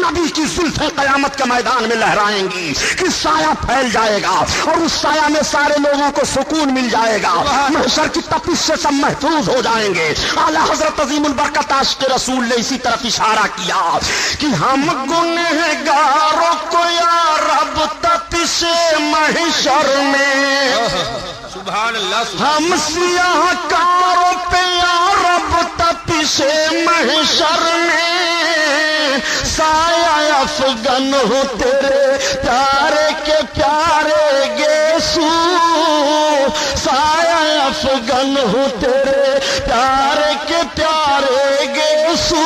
نبی کی زلفیں قیامت کے میدان میں لہرائیں گی کہ سایہ پھیل جائے گا اور اس سایہ میں سارے لوگوں کو سکون مل جائے گا، محشر کی تپش سے سب محفوظ ہو جائیں گے۔ اعلیٰ حضرت عظیم البرکت عاشق رسول نے اسی طرف اشارہ کیا کہ ہم گنہگاروں کو یا رب تپش محشر میں، سبحان اللہ، ہم سیاہ کاروں پہ یا رب تپش محشر میں، سایہ افغن ہو تیرے پیارے کے پیارے گیسو، سایہ افغن ہو تیرے پیارے کے پیارے گیسو۔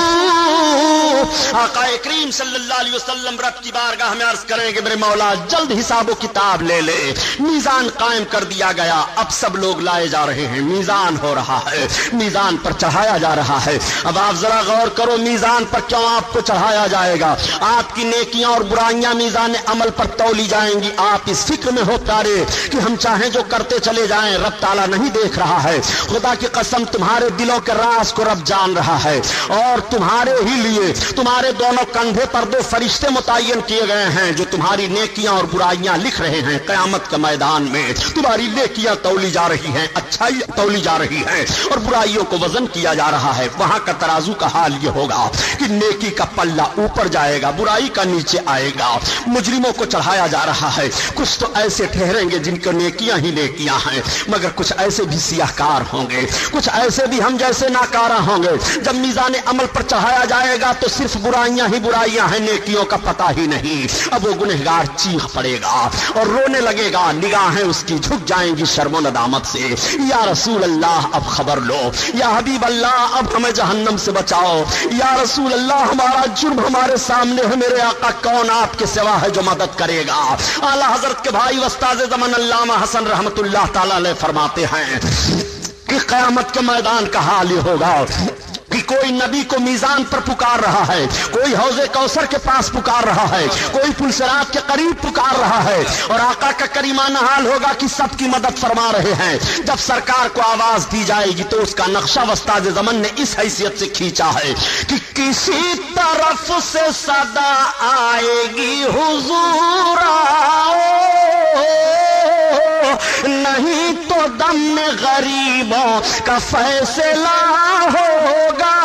آقا کریم صلی اللہ علیہ وسلم رب کی بارگاہ میں عرض کریں کہ میرے مولا جلد حساب و کتاب لے لے، میزان قائم کر دیا گیا، اب سب لوگ لائے جا رہے ہیں، میزان ہو رہا ہے، میزان پر چڑھایا جا رہا ہے۔ اب آپ ذرا غور کرو میزان پر کیوں آپ کو چڑھایا جائے گا؟ آپ کی نیکیاں اور برائیاں میزان عمل پر تولی جائیں گی۔ آپ اس فکر میں ہو پیارے کہ ہم چاہیں جو کرتے چلے جائیں، رب تعالیٰ نہیں دیکھ رہا ہے۔ خدا کی قسم تمہارے دلوں کے راز کو رب جان رہا ہے، اور تمہارے ہی لیے تمہارے دونوں کندھے پر دو فرشتے متعین کیے گئے ہیں جو تمہاری نیکیاں اور برائیاں لکھ رہے ہیں۔ قیامت کے میدان میں تمہاری نیکیاں تولی جا رہی ہیں، اچھائی تولی جا رہی ہے، اور برائیوں کو وزن کیا جا رہا ہے۔ وہاں کا ترازو کا حال یہ ہوگا کہ نیکی کا پلہ اوپر جائے گا، برائی کا نیچے آئے گا۔ مجرموں کو چڑھایا جا رہا ہے، کچھ تو ایسے ٹھہریں گے جن کو نیکیاں ہی نیکیاں ہیں، مگر کچھ ایسے بھی سیاہ کار ہوں گے، کچھ ایسے بھی ہم جیسے ناکارہ ہوں گے۔ جب میزان عمل پر چڑھایا جائے گا تو صرف برائیاں ہی برائیاں ہیں، نیکیوں کا پتہ ہی نہیں۔ اب وہ گنہگار چیخ پڑے گا اور رونے لگے گا، نگاہیں اس کی جھک جائیں گی شرم و ندامت سے۔ یا رسول اللہ اب خبر لو، یا حبیب اللہ اب ہمیں جہنم سے بچاؤ، یا رسول اللہ ہمارا جرم ہمارے سامنے ہے، میرے آقا کون آپ کے سوا ہے جو مدد کرے گا؟ اعلیٰ حضرت کے بھائی استاد زمن علامہ حسن رحمت اللہ تعالی علیہ فرماتے ہیں کہ قیامت کے میدان کا حال یہ ہوگا کہ کوئی نبی کو میزان پر پکار رہا ہے، کوئی حوض کوثر کے پاس پکار رہا ہے، کوئی پل صراط کے قریب پکار رہا ہے، اور آقا کا کریمانہ حال ہوگا کہ سب کی مدد فرما رہے ہیں۔ جب سرکار کو آواز دی جائے گی تو اس کا نقشہ استاد زمن نے اس حیثیت سے کھینچا ہے کہ کسی طرف سے صدا آئے گی حضور آؤ، نہیں تو دم میں غریبوں کا فیصلہ ہوگا۔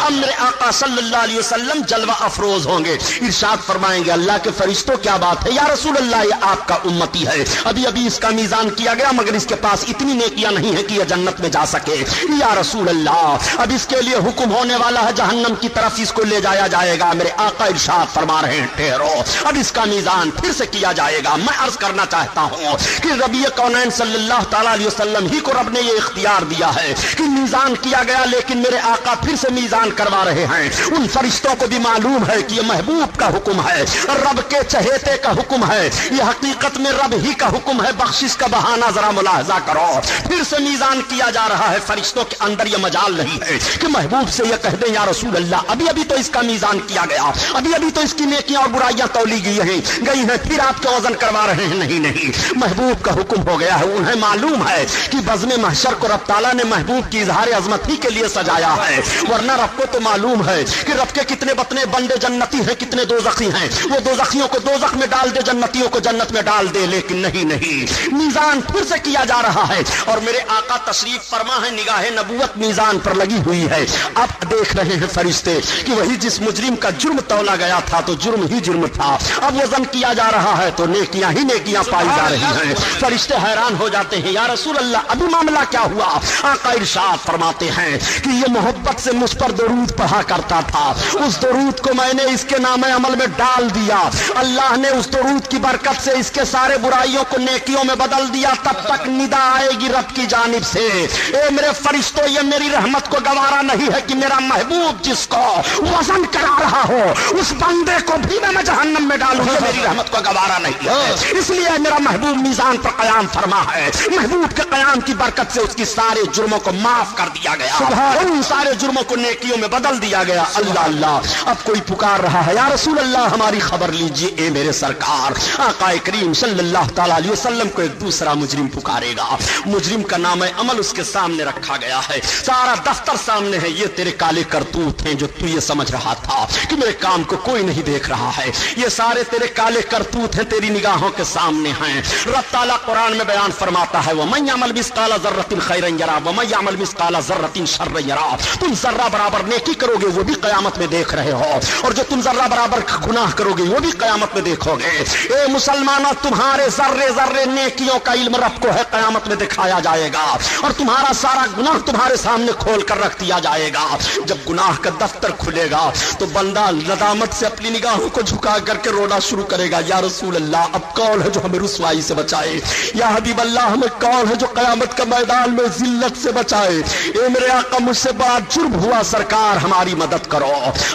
امر آقا صلی اللہ علیہ وسلم جلوہ افروز ہوں گے، ارشاد فرمائیں گے اللہ کے فرشتوں کیا بات ہے یا رسول اللہ، یہ آپ کا امتی ہے، ابھی ابھی اس کا میزان کیا گیا مگر اس کے پاس اتنی نیکیاں نہیں ہیں کہ یہ جنت میں جا سکے۔ یا رسول اللہ اب اس کے لیے حکم ہونے والا ہے، جہنم کی طرف اس کو لے جایا جائے گا۔ میرے آقا ارشاد فرما رہے ہیں ٹھہرو، اب اس کا میزان پھر سے کیا جائے گا۔ میں عرض کرنا چاہتا ہوں کہ ربی کونین صلی اللہ تعالی علیہ وسلم ہی کو رب نے یہ اختیار دیا ہے کہ میزان کیا گیا، لیکن میرے آقا پھر سے میزان کروا رہے ہیں۔ ان فرشتوں کو بھی معلوم ہے کہ یہ محبوب کا حکم ہے، رب کے چہیتے کا حکم ہے، یہ حقیقت میں رب ہی کا حکم ہے، بخشش کا بہانہ ذرا ملاحظہ کرو۔ پھر سے میزان کیا جا رہا ہے، فرشتوں کے اندر یہ مجال نہیں ہے کہ محبوب سے یہ کہہ دیں یا رسول اللہ ابھی ابھی تو اس کا میزان کیا گیا، ابھی ابھی تو اس کی نیکیاں اور برائیاں تولی گئی ہیں پھر آپ کے وزن کروا رہے ہیں۔ نہیں، محبوب کا حکم ہو گیا ہے، انہیں معلوم ہے کہ بزم محشر کو رب تعالیٰ نے محبوب کی اظہار عظمت ہی کے لیے سجایا ہے، ورنہ رب کو تو معلوم ہے کہ رب کے کتنے بتنے بندے جنتی ہیں، کتنے دوزخی ہیں، وہ دوزخیوں کو دوزخ میں ڈال دے، جنتیوں کو جنت میں ڈال دے، لیکن نہیں، میزان پھر سے کیا جا رہا ہے۔ اور میرے آقا تشریف فرما ہے، نگاہ نبوت میزان پر لگی ہوئی ہے، اب دیکھ رہے ہیں فرشتے کہ وہی جس مجرم کا جرم تولا گیا تھا تو جرم ہی جرم تھا، اب وزن کیا جا رہا ہے تو نیکیاں ہی نیکیاں پائی جا رہی ہیں۔ فرشتے حیران ہو جاتے ہیں، یا رسول اللہ ابھی معاملہ کیا ہوا؟ آقا ارشاد فرماتے ہیں کہ یہ محبت سے مجھ پر درود پڑھا کرتا تھا، اس درود کو میں نے اس کے نام عمل میں ڈال دیا، اللہ نے اس درود کی برکت سے اس کے سارے برائیوں کو نیکیوں میں بدل دیا، تب تک ندا آئے گی رب کی جانب سے، اے میرے فرشتوں یہ میری رحمت کو گوارا نہیں ہے کہ میرا محبوب جس کو وزن کرا رہا ہو اس بندے کو بھی میں جہنم میں ڈالوں، یہ میری رحمت کو گوارا نہیں ہے، اس لیے میرا محبوب میزان پر قیام فرما ہے، محبوب کے قیام کی برکت سے اس کی سارے جرموں کو معاف کر دیا گیا، ان سارے جرموں کو نیکیوں میں بدل بدل دیا گیا. اللہ اللہ. اب کوئی پکار رہا ہے یا رسول اللہ ہماری خبر لیجئے. اے میرے سرکار آقا کریم صلی اللہ تعالی علیہ وسلم کو ایک دوسرا مجرم پکارے گا. مجرم کا نام عمل اس کے سامنے رکھا گیا ہے, سارا دفتر سامنے ہے. یہ تیرے کالے کرتوت ہیں جو تو یہ سمجھ رہا تھا کہ میرے کام کو کوئی نہیں دیکھ رہا ہے. یہ سارے تیرے کالے کرتوت ہیں, تیری نگاہوں کے سامنے ہیں. رب تعالیٰ قرآن میں بیان فرماتا ہے وَمَن يَعْمَلْ مِثْقَالَ ذَرَّةٍ خَيْرًا يَرَهُ وَمَن يَعْمَلْ مِثْقَالَ ذَرَّةٍ شَرًّا يَرَهُ. تم ذرہ برابر نیکی کرو گے وہ بھی قیامت میں دیکھ رہے ہو, اور جو تم ذرہ برابر گناہ کرو گے وہ بھی قیامت میں دیکھو گے. اے مسلمانوں تمہارے ذرے ذرے نیکیوں کا علم رب کو ہے, قیامت میں دکھایا جائے گا, اور تمہارا سارا گناہ تمہارے سامنے کھول کر رکھ دیا جائے گا. جب گناہ کا دفتر کھلے گا تو بندہ ندامت سے اپنی نگاہوں کو جھکا کر کے رونا شروع کرے گا. یا رسول اللہ اب کون ہے جو ہمیں رسوائی سے بچائے؟ یا حبیب اللہ ہمیں کون ہے جو قیامت کا میدان میں ذلت سے بچائے؟ اے میرے آقا مجھ سے بڑا جرم ہوا, سرکار ہماری مدد کرو.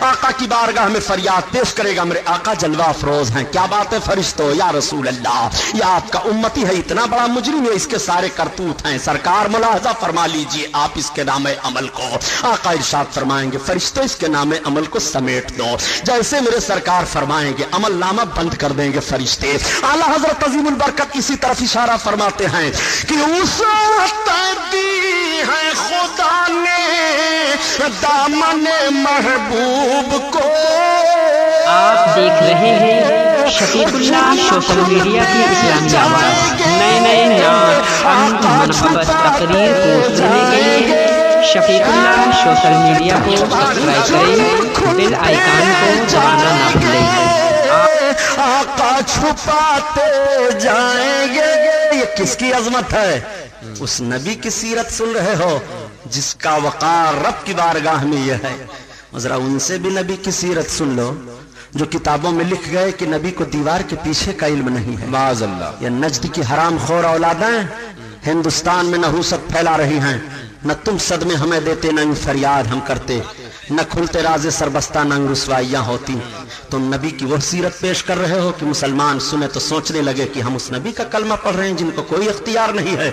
آقا کی بارگاہ میں فریاد پیش کرے گا. میرے آقا جلوہ افروز ہیں, کیا بات ہے فرشتو؟ یا رسول اللہ یہ آپ کا امتی ہے, اتنا بڑا مجرم ہے, اس کے سارے کرتوت ہیں. سرکار ملاحظہ فرما لیجئے آپ اس کے نام عمل کو. آقا ارشاد فرمائیں گے فرشتوں اس کے نام عمل کو سمیٹ دو. جیسے میرے سرکار فرمائیں گے عمل نامہ بند کر دیں گے فرشتے. اعلیٰ حضرت عظیم البرکت اسی طرف اشارہ فرماتے ہیں کہ اس دی ہے خدا نے دامن محبوب کو. آپ دیکھ رہے ہیں شفیق اللہ سوشل میڈیا کی اسلامی آواز. نئے نئے نام منحبت تقریر پوسٹ کرنے کے لیے شفیق اللہ سوشل میڈیا کو سبسکرائب کریں, بیل آئیکن کو دبانا نہ بھولیں. آقا چھپاتے جائیں گے. یہ کس کی عظمت ہے؟ اس نبی کی سیرت سن رہے ہو جس کا وقار رب کی بارگاہ میں یہ ہے. ذرا ان سے بھی نبی کی سیرت سن لو جو کتابوں میں لکھ گئے کہ نبی کو دیوار کے پیچھے کا علم نہیں ہے. معاذ اللہ. یہ نجد کی حرام خور اولادیں ہندوستان میں نحوست پھیلا رہی ہیں. نہ تم صدمے ہمیں دیتے, نہ فریاد ہم کرتے, نہ کھلتے راز سربستہ, نہ رسوائیاں ہوتی. تم نبی کی وہ سیرت پیش کر رہے ہو کہ مسلمان سنے تو سوچنے لگے کہ ہم اس نبی کا کلمہ پڑھ رہے ہیں جن کو کوئی اختیار نہیں ہے,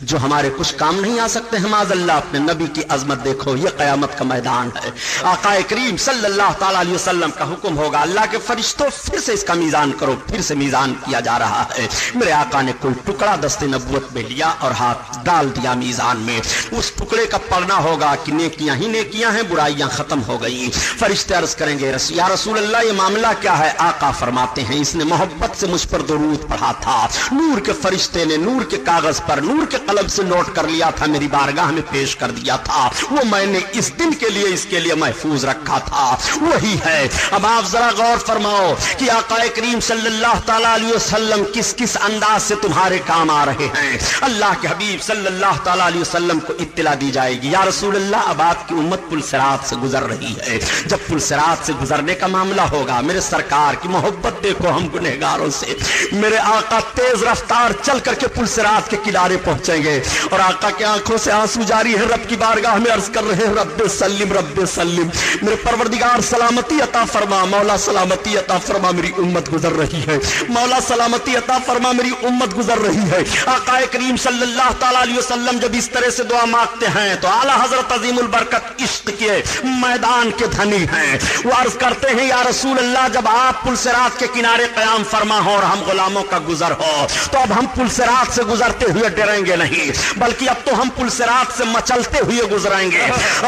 جو ہمارے کچھ کام نہیں آ سکتے ہیں. معاذ اللہ. اپنے نبی کی عظمت دیکھو, یہ قیامت کا میدان ہے. آقا کریم صلی اللہ تعالی علیہ وسلم کا حکم ہوگا اللہ کے فرشتوں پھر سے اس کا میزان کرو. پھر سے میزان کیا جا رہا ہے. میرے آقا نے کوئی ٹکڑا دست نبوت میں لیا اور ہاتھ ڈال دیا میزان میں. اس ٹکڑے کا پڑھنا ہوگا کہ نیکیاں ہی نیکیاں ہیں, برائیاں ختم ہو گئی. فرشتے عرض کریں گے یا رسول اللہ یہ معاملہ کیا ہے؟ آقا فرماتے ہیں اس نے محبت سے مجھ پر درود پڑھا تھا. نور کے فرشتے نے نور کے کاغذ پر نور کے قلم سے نوٹ کر لیا تھا, میری بارگاہ میں پیش کر دیا تھا. وہ میں نے اس دن کے لیے اس کے لیے محفوظ رکھا تھا, وہی ہے. اب آپ ذرا غور فرماؤ کہ آقا کریم صلی اللہ تعالی علیہ وسلم کس کس انداز سے تمہارے کام آ رہے ہیں. اللہ کے حبیب صلی اللہ تعالی علیہ وسلم کو اطلاع دی جائے گی یا رسول اللہ اب آپ کی امت پل صراط سے گزر رہی ہے. جب پل صراط سے گزرنے کا معاملہ ہوگا میرے سرکار کی محبت دیکھو ہم گنہگاروں سے. میرے آقا تیز رفتار چل کر کے پل صراط کے کنارے پہنچیں گے اور آقا کے آنکھوں سے آنسو جاری ہے. رب کی بارگاہ میں عرض کر رہے ہیں رب سلم رب سلم, میرے پروردگار سلامتی عطا فرما, مولا سلامتی عطا فرما, میری امت گزر رہی ہے. مولا سلامتی عطا فرما, میری امت گزر رہی ہے. آقا کریم صلی اللہ تعالی علیہ وسلم جب اس طرح سے دعا مانگتے ہیں تو اعلیٰ حضرت عظیم البرکت عشق کے میدان کے دھنی ہیں. وہ عرض کرتے ہیں یا رسول اللہ جب آپ پل صراط کے کنارے قیام فرما ہو اور ہم غلاموں کا گزر ہو تو اب ہم پل صراط سے گزرتے ہوئے ڈریں گے نہیں, بلکہ اب تو ہم پل صراط سے مچلتے ہوئے گزریں گے.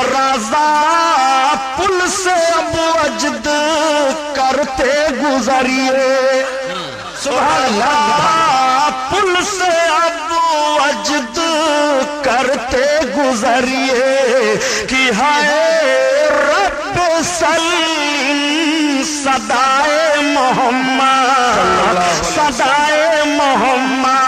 رضا پل سے اب وجد کرتے گزریے, سبحان اللہ, پل سے اب وجد کرتے گزریے کہ ہے رب سلیم صدائے محمد, صدائے محمد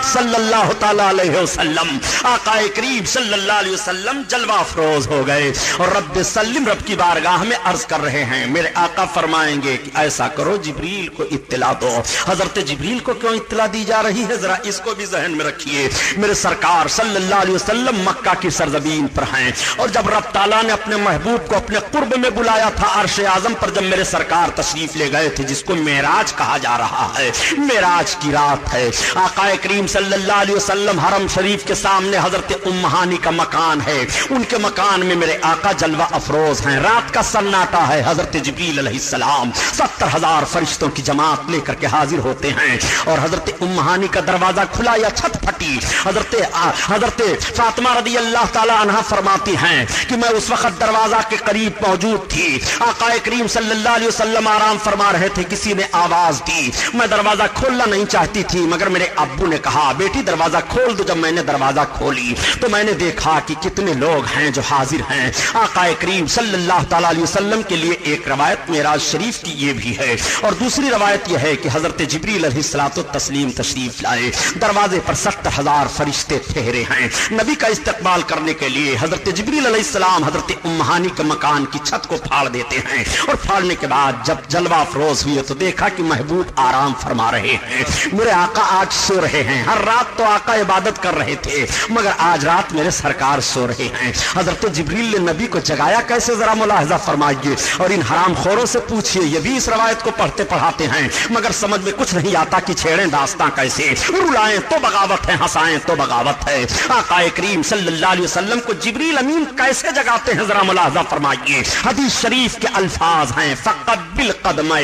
صلی اللہ تعالی علیہ وسلم. آقا کریم صلی اللہ علیہ وسلم جلوہ افروز ہو گئے اور رب سلم رب کی بارگاہ میں عرض کر رہے ہیں. میرے آقا فرمائیں گے کہ ایسا کرو جبریل کو اطلاع دو. حضرت جبریل کو کیوں اطلاع دی جا رہی ہے ذرا اس کو بھی ذہن میں رکھیے. میرے سرکار صلی اللہ علیہ وسلم مکہ کی سرزمین پر ہیں اور جب رب تعالیٰ نے اپنے محبوب کو اپنے قرب میں بلایا تھا عرش اعظم پر جب میرے سرکار تشریف لے گئے تھے جس کو معراج کہا جا رہا ہے, معراج کی رات ہے. آقا کریم صلی صلی اللہ علیہ وسلم حرم شریف کے سامنے حضرت ام ہانی کا مکان ہے، ان کے مکان میں میرے آقا جلوہ افروز ہیں، رات کا سناٹا ہے، حضرت جبریل علیہ السلام 70,000 فرشتوں کی جماعت لے کر کے حاضر ہوتے ہیں، اور حضرت ام ہانی کا دروازہ کھلا یا چھت پھٹی، حضرت فاطمہ رضی اللہ تعالی عنہا فرماتی ہیں کہ میں اس وقت دروازہ کے قریب موجود تھی، آقا کریم صلی اللہ علیہ وسلم آرام فرما رہے تھے، کسی نے آواز دی، میں دروازہ کھولنا نہیں چاہتی تھی مگر میرے ابو نے کہا بیٹی دروازہ کھول دو۔ جب میں نے دروازہ کھولی تو میں نے دیکھا کہ کتنے لوگ ہیں جو حاضر ہیں، آقا کریم صلی اللہ تعالی علیہ وسلم کے لیے ایک روایت معراج شریف کی یہ بھی ہے، اور دوسری روایت یہ ہے کہ حضرت جبریل علیہ الصلوۃ والتسلیم تشریف لائے، دروازے پر 70,000 فرشتے ٹھہرے ہیں نبی کا استقبال کرنے کے لیے۔ حضرت جبریل علیہ السلام حضرت ام ہانی کے مکان کی چھت کو پھاڑ دیتے ہیں، اور پھاڑنے کے بعد جب جلوہ افروز ہوئے تو دیکھا کہ محبوب آرام فرما رہے ہیں، میرے آقا آج سو رہے ہیں، ہر رات تو آقا عبادت کر رہے تھے مگر آج رات میرے سرکار سو رہے ہیں۔ حضرت جبریل نے نبی کو جگایا کیسے ذرا ملاحظہ فرمائیے، اور ان حرام خوروں سے پوچھئے، یہ بھی اس روایت کو پڑھتے پڑھاتے ہیں مگر سمجھ میں کچھ نہیں آتا کہ چھیڑیں داستاں کیسے، رلائیں تو بغاوت ہے، ہنسائیں تو بغاوت ہے۔ آقا کریم صلی اللہ علیہ وسلم کو جبریل امین کیسے جگاتے ہیں ذرا ملاحظہ فرمائیے، حدیث شریف کے الفاظ ہیں فقبل قدمہ،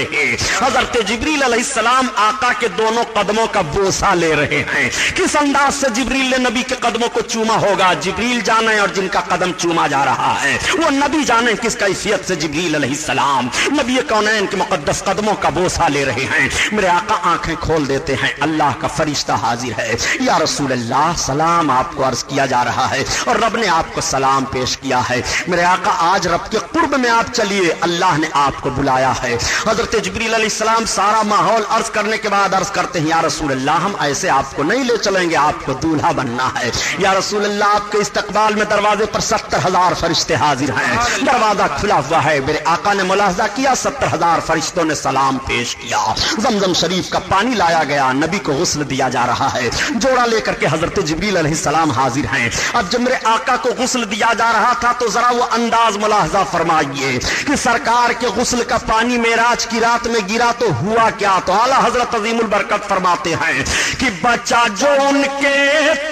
حضرت جبریل علیہ السلام آقا کے دونوں قدموں کا بوسہ لے رہے ہیں۔ کس انداز سے جبریل نے نبی کے قدموں کو چوما ہوگا جبریل جانے، اور جن کا قدم چوما جا رہا ہے وہ نبی جانے کس کیفیت سے جبریل علیہ السلام نبی کونین کے مقدس قدموں کا بوسہ لے رہے ہیں۔ میرے آقا آنکھیں کھول دیتے ہیں، اللہ کا فرشتہ حاضر ہے، یا رسول اللہ سلام آپ کو عرض کیا جا رہا ہے، اور رب نے آپ کو سلام پیش کیا ہے۔ میرے آقا آج رب کے قرب میں آپ چلیے، اللہ نے آپ کو بلایا ہے۔ حضرت جبریل علیہ السلام سارا ماحول عرض کرنے کے بعد عرض کرتے ہیں، یا رسول اللہ ہم ایسے آپ کو نہیں لے چلیں گے، آپ کو دولہا بننا ہے۔ یا رسول اللہ آپ کے استقبال میں دروازے پر 70,000 فرشتے حاضر ہیں، دروازہ کھلا ہوا ہے۔ میرے آقا نے ملاحظہ کیا، 70,000 فرشتوں نے سلام پیش کیا، زمزم شریف کا پانی لایا گیا، نبی کو غسل دیا جا رہا ہے، جوڑا لے کر کے حضرت جبریل علیہ السلام حاضر ہیں۔ اب جب میرے آقا کو غسل دیا جا رہا تھا تو ذرا وہ انداز ملاحظہ فرمائیے کہ سرکار کے غسل کا پانی معراج کی رات میں گرا تو ہوا کیا، تو اعلیٰ حضرت عظیم البرکت فرماتے ہیں کہ بچا جو ان کے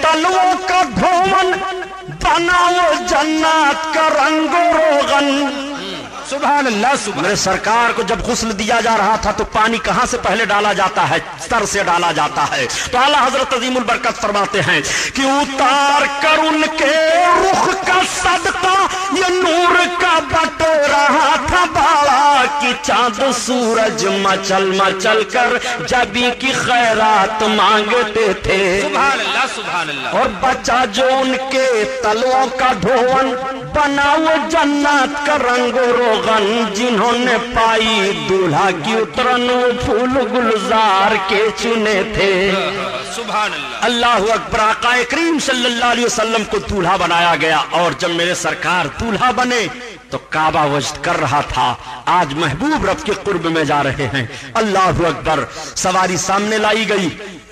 تلووں کا دھومن بنا وہ جنات کا رنگ و روغن۔ سبحان اللہ سبحان میرے سرکار کو جب غسل دیا جا رہا تھا تو پانی کہاں سے پہلے ڈالا جاتا ہے؟ سر سے ڈالا جاتا ہے۔ تو اعلیٰ حضرت عظیم البرکت فرماتے ہیں کہ اتار کر ان کے رخ کا صدقہ یہ نور کا بٹ رہا تھا بالا کی چاند سورج مچل مچل کر جبی کی خیرات مانگتے تھے۔ سبحان اللہ سبحان اللہ۔ اور بچا جو ان کے تلووں کا دھون بنا وہ جنات کا رنگ و روغن، جنہوں نے پائی دولہا کی اترن وہ پھول گلزار کے چنے تھے۔ سبحان اللہ اللہ اکبر۔ آقا کریم صلی اللہ علیہ وسلم کو دولہا بنایا گیا، اور جب میرے سرکار دولہا بنے تو کعبہ وجد کر رہا تھا، آج محبوب رب کے قرب میں جا رہے ہیں۔ اللہ اکبر۔ سواری سامنے لائی گئی،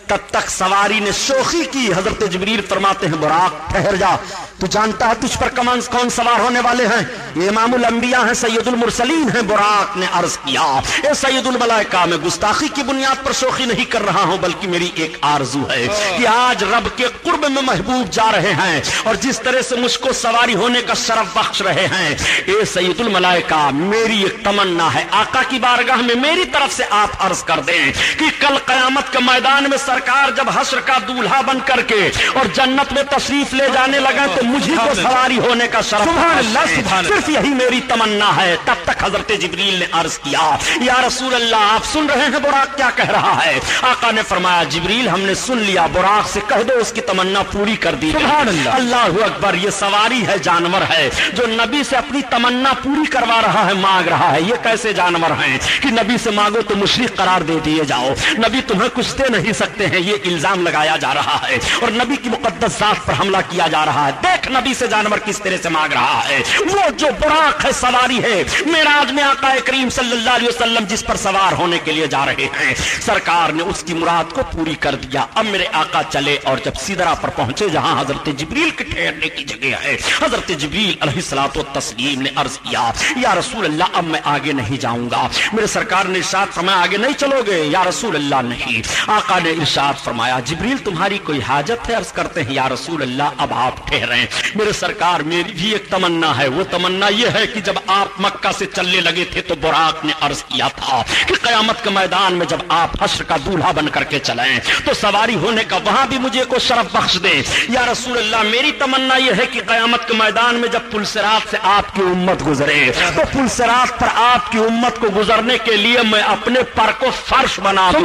تب تک سواری نے شوخی کی، حضرت جبریل فرماتے ہیں براق ٹھہر جا، تو جانتا ہے تجھ پر کون سوار ہونے والے ہیں؟ یہ امام الانبیاء ہیں، سید المرسلین ہیں۔ براق نے عرض کیا اے سید الملائکہ، میں گستاخی کی بنیاد پر شوخی نہیں کر رہا ہوں بلکہ میری ایک آرزو ہے کہ آج رب کے قرب میں محبوب جا رہے ہیں، اور جس طرح سے مجھ کو سواری ہونے کا شرف بخش رہے ہیں، اے سید الملائکہ میری ایک تمنا ہے، آقا کی بارگاہ میں میری طرف سے آپ عرض کر دیں کہ کل قیامت کے میدان میں سرکار جب حشر کا دولہا بن کر کے اور جنت میں تشریف لے جانے لگے تو مجھے کو سواری ہونے کا شرف۔ سبحان اللہ سبحان اللہ۔ صرف یہی میری تمنا ہے۔ تب تک حضرت جبریل نے عرض کیا یا رسول اللہ آپ سن رہے ہیں براق کیا کہہ رہا ہے؟ آقا نے فرمایا جبریل ہم نے سن لیا، براق سے کہہ دو اس کی تمنا پوری کر دی۔ سبحان اللہ۔ اللہ اکبر۔ یہ سواری ہے، جانور ہے جو نبی سے اپنی تمنا پوری کروا رہا ہے، مانگ رہا ہے۔ یہ کیسے جانور ہیں کہ نبی سے مانگو تو مشرک قرار دے دیے جاؤ، نبی تمہیں کچھ دے نہیں سکتے ہیں، یہ الزام لگایا جا رہا ہے اور نبی کی مقدس ذات پر حملہ کیا جا رہا ہے۔ دیکھ دیکھ نبی سے جانور کس طرح سے مانگ رہا ہے. وہ جو براق ہے سواری ہے معراج میں آقا کریم صلی اللہ علیہ وسلم جس پر سوار ہونے کے لیے جا رہے ہیں سرکار نے اس کی مراد کو پوری کر دیا. اب میرے آقا چلے اور جب سدرہ پر پہنچے جہاں حضرت جبریل کے ٹھہرنے کی جگہ ہے حضرت جبریل علیہ الصلوۃ والتسلیم نے عرض کیا یا رسول اللہ اب میں آگے نہیں جاؤں گا. میرے سرکار نے ارشاد فرمایا آگے نہیں چلو گے؟ یا رسول اللہ نہیں. آقا نے ارشاد فرمایا جبریل تمہاری کوئی حاجت ہے؟ عرض کرتے ہیں یا رسول اللہ اب آپ ٹھہریں. میرے سرکار میری بھی ایک تمنا ہے. وہ تمنا یہ ہے کہ جب آپ مکہ سے چلنے لگے تھے تو براق نے عرض کیا تھا کہ قیامت کے میدان میں جب آپ حشر کا دولہا بن کر کے چلیں تو سواری ہونے کا وہاں بھی مجھے کو شرف بخش دیں. یا رسول اللہ میری تمنا یہ ہے کہ قیامت کے میدان میں جب پل صراط سے آپ کی امت گزرے تو پل صراط پر آپ کی امت کو گزرنے کے لیے میں اپنے پر کو فرش بنا دوں.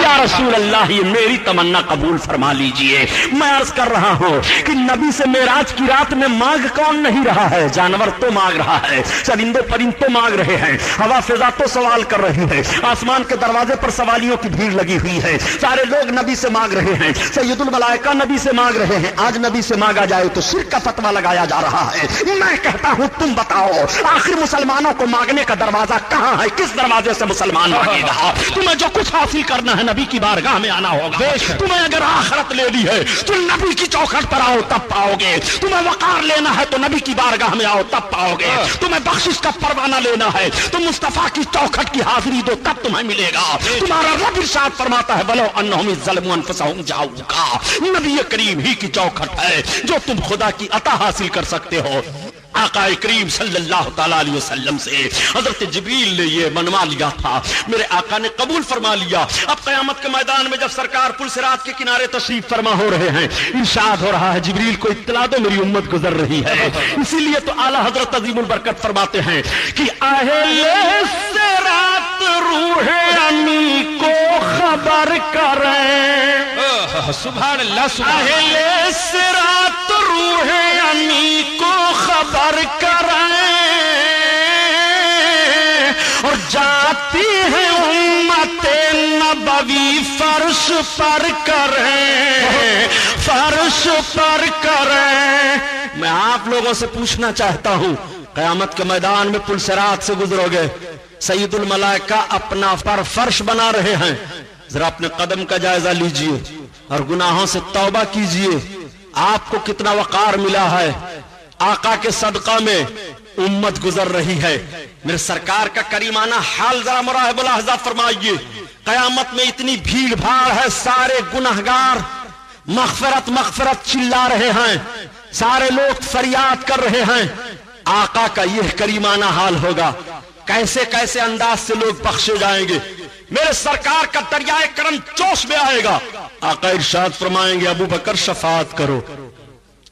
یا رسول اللہ یہ میری تمنا قبول فرما لیجئے. میں عرض کر رہا ہوں کہ نبی سے معراج کی رات میں مانگ کون نہیں رہا ہے؟ جانور تو مانگ رہا ہے, چرندے پرند تو مانگ رہے ہیں, ہوا فضا تو سوال کر رہی ہے, آسمان کے دروازے پر سوالیوں کی بھیڑ لگی ہوئی ہے, سارے لوگ نبی سے مانگ رہے ہیں, سید الملائکہ نبی سے مانگ رہے ہیں. آج نبی سے مانگا جائے تو شرک کا فتویٰ لگایا جا رہا ہے. میں کہتا ہوں تم بتاؤ آخر مسلمانوں کو مانگنے کا دروازہ کہاں ہے؟ کس دروازے سے مسلمان مانگے گا؟ تمہیں جو کچھ حاصل کرنا ہے نبی کی بارگاہ میں آنا ہوگا. تمہیں اگر آخرت لے لی ہے تو نبی کی چوکھٹ پر آؤ تب پاؤ گے. تمہیں وقار لینا ہے تو نبی کی بارگاہ میں آؤ تب پاؤ گے. تمہیں بخشش کا پروانہ لینا ہے تو مصطفیٰ کی چوکھٹ کی حاضری دو تب تمہیں ملے گا. تمہارا رب ارشاد فرماتا ہے بلو انہم ظلموا انفسہم جاؤکا. نبی کریم ہی کی چوکھٹ ہے جو تم خدا کی عطا حاصل کر سکتے ہو. آقا کریم صلی اللہ تعالیٰ علیہ وسلم سے حضرت جبریل نے یہ منوا لیا تھا, میرے آقا نے قبول فرما لیا. اب قیامت کے میدان میں جب سرکار پل صراط کے کنارے تشریف فرما ہو رہے ہیں ارشاد ہو رہا ہے جبریل کو اطلاع دو میری امت گزر رہی ہے. اسی لیے تو اعلیٰ حضرت عظیم البرکت فرماتے ہیں کہ اہل صراط روح امی کو خبر کریں. سبحان اللہ سبحان اہل صراط روح امی کو خبر کریں اور جاتی ہے امت نبوی فرش پر کریں, فرش پر کریں. میں آپ لوگوں سے پوچھنا چاہتا ہوں قیامت کے میدان میں پل صراط سے گزرو گے, سید الملائکہ اپنا پر فرش بنا رہے ہیں. ذرا اپنے قدم کا جائزہ لیجئے اور گناہوں سے توبہ کیجئے. آپ کو کتنا وقار ملا ہے. آقا کے صدقہ میں امت گزر رہی ہے. میرے سرکار کا کریمانہ حال ذرا مراحب الاحضا فرمائیے. قیامت میں اتنی بھیڑ بھاڑ ہے, سارے گنہگار مغفرت مغفرت چلا رہے ہیں, سارے لوگ فریاد کر رہے ہیں. آقا کا یہ کریمانہ حال ہوگا, کیسے کیسے انداز سے لوگ بخشے جائیں گے. میرے سرکار کا دریائے کرم جوش میں آئے گا. آقا ارشاد فرمائیں گے ابو بکر شفاعت کرو,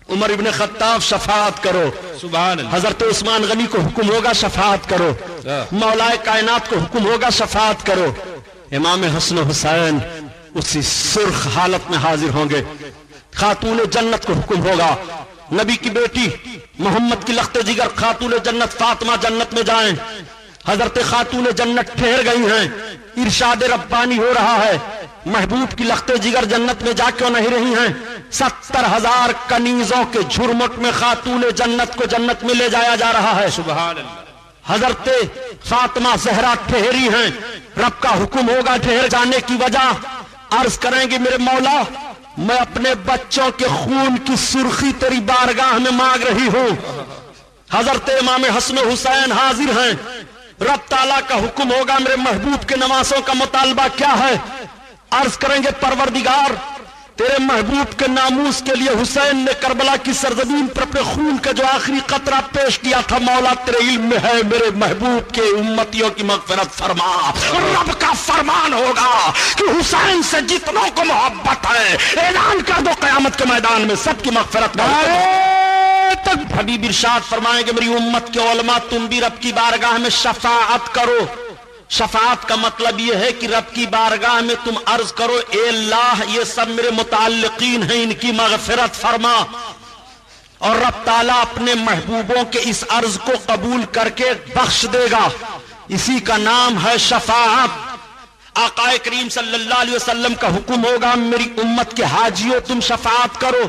عمر ابن خطاب شفاعت کرو, سبحان اللہ. حضرت عثمان غنی کو حکم ہوگا شفاعت کرو, مولائے کائنات کو حکم ہوگا شفاعت کرو. امام حسن و حسین اسی سرخ حالت میں حاضر ہوں گے. خاتون جنت کو حکم ہوگا نبی کی بیٹی محمد کی لخت جگر خاتون جنت فاطمہ جنت میں جائیں. حضرت خاتون جنت ٹھہر گئی ہیں, ارشاد ربانی ہو رہا ہے محبوب کی لخت جگر جنت میں جا کیوں نہیں رہی ہیں؟ 70,000 کنیزوں کے جھرمٹ میں خاتون جنت کو جنت میں لے جایا جا رہا ہے. سبحان اللہ. حضرت فاطمہ زہرا ٹھہری ہیں, رب کا حکم ہوگا ٹھہر جانے کی وجہ. عرض کریں گے میرے مولا میں اپنے بچوں کے خون کی سرخی تیری بارگاہ میں مانگ رہی ہوں. حضرت امام حسن و حسین حاضر ہیں, رب تعالیٰ کا حکم ہوگا میرے محبوب کے نواسوں کا مطالبہ کیا ہے؟ عرض کریں گے پروردگار تیرے محبوب کے ناموس کے لیے حسین نے کربلا کی سرزمین پر اپنے خون کا جو آخری قطرہ پیش کیا تھا, مولا تیرے علم میں ہے میرے محبوب کے امتیوں کی مغفرت فرما. رب کا فرمان ہوگا کہ حسین سے جتنوں کو محبت ہے اعلان کر دو قیامت کے میدان میں سب کی مغفرت تک. حبیب ارشاد فرمائیں گے میری امت کے علماء تم بھی رب کی بارگاہ میں شفاعت کرو. شفاعت کا مطلب یہ ہے کہ رب کی بارگاہ میں تم عرض کرو اے اللہ یہ سب میرے متعلقین ہیں ان کی مغفرت فرما, اور رب تعالیٰ اپنے محبوبوں کے اس عرض کو قبول کر کے بخش دے گا. اسی کا نام ہے شفاعت. آقا کریم صلی اللہ علیہ وسلم کا حکم ہوگا میری امت کے حاجیوں تم شفاعت کرو.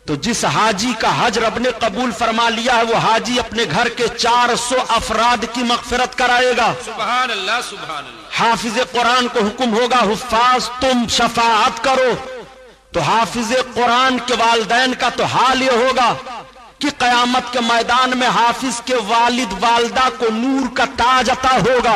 تو جس حاجی کا حج رب نے قبول فرما لیا ہے وہ حاجی اپنے گھر کے 400 افراد کی مغفرت کرائے گا. سبحان اللہ سبحان اللہ. حافظ قرآن کو حکم ہوگا حفاظ تم شفاعت کرو، تو حافظ قرآن کے والدین کا تو حال یہ ہوگا کہ قیامت کے میدان میں حافظ کے والد والدہ کو نور کا تاج عطا ہوگا.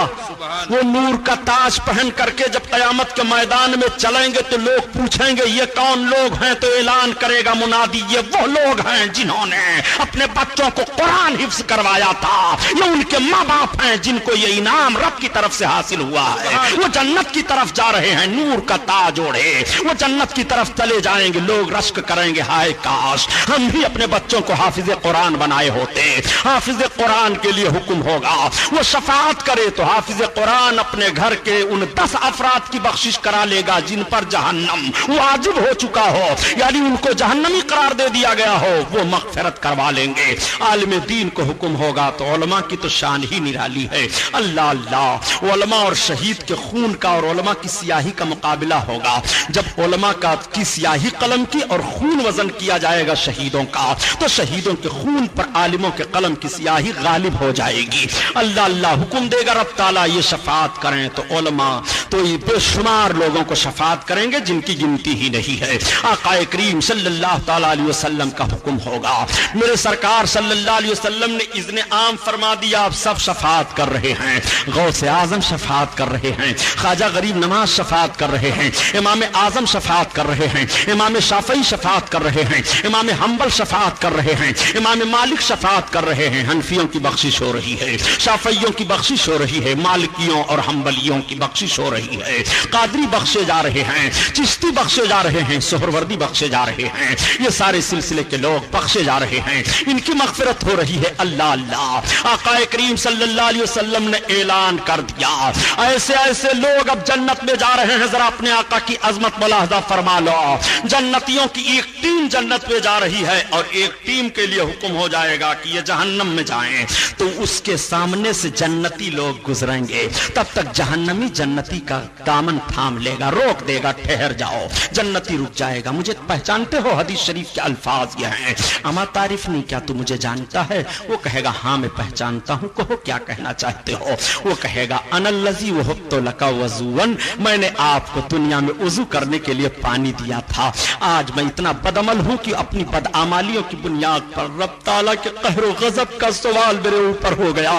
وہ نور کا تاج پہن کر کے جب قیامت کے میدان میں چلیں گے تو لوگ پوچھیں گے یہ کون لوگ ہیں، تو اعلان کرے گا منادی یہ وہ لوگ ہیں جنہوں نے اپنے بچوں کو قرآن حفظ کروایا تھا، یہ ان کے ماں باپ ہیں جن کو یہ انعام رب کی طرف سے حاصل ہوا ہے. وہ جنت کی طرف جا رہے ہیں نور کا تاج اوڑھے، وہ جنت کی طرف چلے جائیں گے. لوگ رشک کریں گے ہائے کاش ہم بھی اپنے بچوں کو حافظ قرآن بنائے ہوتے. حافظ قرآن کے لیے حکم ہوگا وہ شفاعت کرے تو حافظ قرآن اپنے گھر کے ان 10 افراد کی بخشش کرا لے گا جن پر جہنم واجب ہو چکا ہو، یعنی ان کو جہنمی قرار دے دیا گیا ہو، وہ مغفرت کروا لیں گے. عالم دین کو حکم ہوگا تو علماء کی تو شان ہی نرالی ہے. اللہ اللہ، علماء اور شہید کے خون کا اور علماء کی سیاہی کا مقابلہ ہوگا. جب علماء کی سیاہی قلم کی اور خون وزن کیا جائے گا شہیدوں کا، تو شہیدوں کے خون پر عالموں کے قلم کی سیاہی غالب ہو جائے گی. اللہ اللہ حکم دے گا رب تعالیٰ یہ شفاعت کریں تو علماء تو یہ بے شمار لوگوں کو شفاعت کریں گے جن کی گنتی ہی نہیں ہے. آقا کریم صلی اللہ تعالیٰ علیہ وسلم کا حکم ہوگا. میرے سرکار صلی اللہ علیہ وسلم نے اذن عام فرما دیا، آپ سب شفاعت کر رہے ہیں. غوث اعظم شفاعت کر رہے ہیں، خواجہ غریب نواز شفاعت کر رہے ہیں، امام اعظم شفاعت کر رہے ہیں، امام شافعی شفاعت کر رہے ہیں، امام حنبل شفاعت کر رہے ہیں، امام مالک شفاعت کر رہے ہیں. حنفیوں کی بخشش ہو رہی ہے، شافعیوں کی بخشش ہو رہی ہے، مالکیوں اور حنبلیوں کی بخشش ہو رہی ہے. قادری بخشے جا رہے ہیں، چشتی بخشے جا رہے ہیں، سہروردی بخشے جا رہے ہیں. یہ سارے سلسلے کے لوگ بخشے جا رہے ہیں، ان کی مغفرت ہو رہی ہے. اللہ اللہ، آقا کریم صلی اللہ علیہ وسلم نے اعلان کر دیا ایسے ایسے لوگ اب جنت میں جا رہے ہیں. ذرا اپنے آقا کی عظمت ملاحظہ فرما لو. جنتیوں کی ایک ٹیم جنت میں جا رہی ہے اور ایک ٹیم کے لیے حکم ہو جائے گا کہ یہ جہنم میں جائیں، تو اس کے سامنے سے جنتی لوگ گزریں گے. تب تک جہنمی جنتی کا دامن تھام لے گا، روک دے گا، ٹھہر جاؤ. جنتی رک جائے گا. مجھے پہچانتے ہو؟ حدیث شریف کے الفاظ یہ ہیں، اما تعریف نہیں کیا تو مجھے جانتا ہے؟ وہ کہے گا ہاں میں پہچانتا ہوں. کہو کیا کہنا چاہتے ہو؟ وہ کہے گا انا الذی وهبت لک وضوا، میں نے آپ کو دنیا میں وضو کرنے کے لیے پانی دیا تھا. آج میں اتنا بدعمل ہوں کہ اپنی بدعمالیوں کی بنیاد پر رب تعالیٰ کے قہر و غضب کا سوال میرے اوپر ہو گیا.